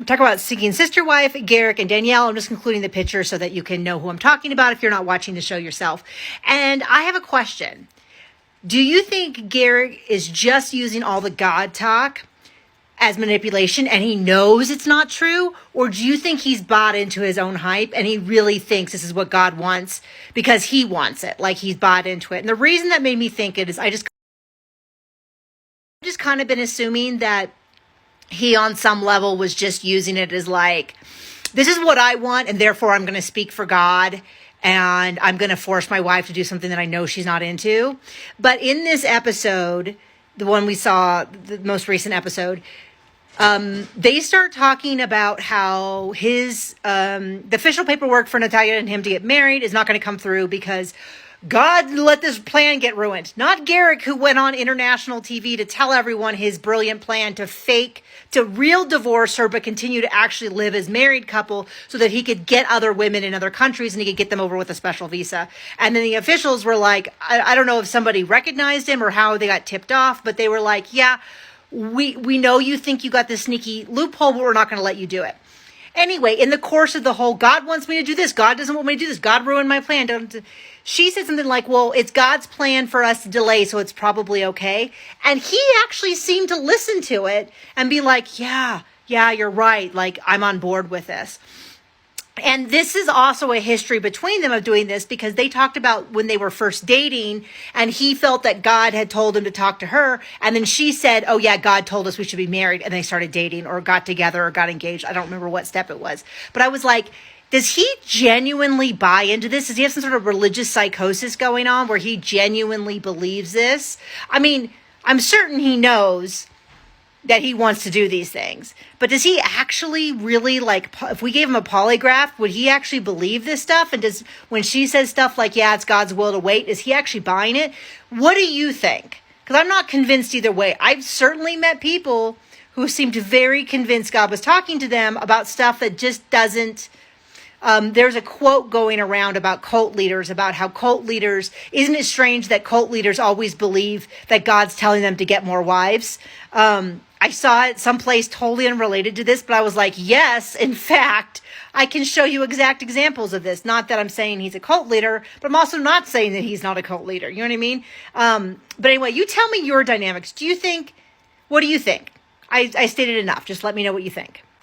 talk about Seeking Sister Wife, Garrick and Danielle. I'm just including the picture so that you can know who I'm talking about if you're not watching the show yourself. And I have a question. Do you think Garrick is just using all the God talk as manipulation and he knows it's not true? Or do you think he's bought into his own hype and he really thinks this is what God wants because he wants it, like he's bought into it? And the reason that made me think it is I just kind of been assuming that he on some level was just using it as like, this is what I want and therefore I'm going to speak for God and I'm going to force my wife to do something that I know she's not into. But in this episode, the one we saw, the most recent episode, they start talking about how his the official paperwork for Natalia and him to get married is not going to come through because God let this plan get ruined. Not Garrick, who went on international TV to tell everyone his brilliant plan to real divorce her, but continue to actually live as married couple so that he could get other women in other countries and he could get them over with a special visa. And then the officials were like, I don't know if somebody recognized him or how they got tipped off, but they were like, yeah, we know you think you got this sneaky loophole, but we're not going to let you do it. Anyway, in the course of the whole, God wants me to do this, God doesn't want me to do this, God ruined my plan. She said something like, well, it's God's plan for us to delay, so it's probably okay. And he actually seemed to listen to it and be like, yeah, you're right. Like, I'm on board with this. And this is also a history between them of doing this because they talked about when they were first dating and he felt that God had told him to talk to her. And then she said, oh yeah, God told us we should be married. And they started dating or got together or got engaged. I don't remember what step it was. But I was like, does he genuinely buy into this? Does he have some sort of religious psychosis going on where he genuinely believes this? I mean, I'm certain he knows that he wants to do these things. But does he actually really, like, if we gave him a polygraph, would he actually believe this stuff? And when she says stuff like, yeah, it's God's will to wait, is he actually buying it? What do you think? Because I'm not convinced either way. I've certainly met people who seemed very convinced God was talking to them about stuff that just doesn't. There's a quote going around about cult leaders, about how cult leaders, isn't it strange that cult leaders always believe that God's telling them to get more wives? I saw it someplace totally unrelated to this, but I was like, yes, in fact, I can show you exact examples of this. Not that I'm saying he's a cult leader, but I'm also not saying that he's not a cult leader. You know what I mean? But anyway, you tell me your dynamics. What do you think? I stated enough. Just let me know what you think.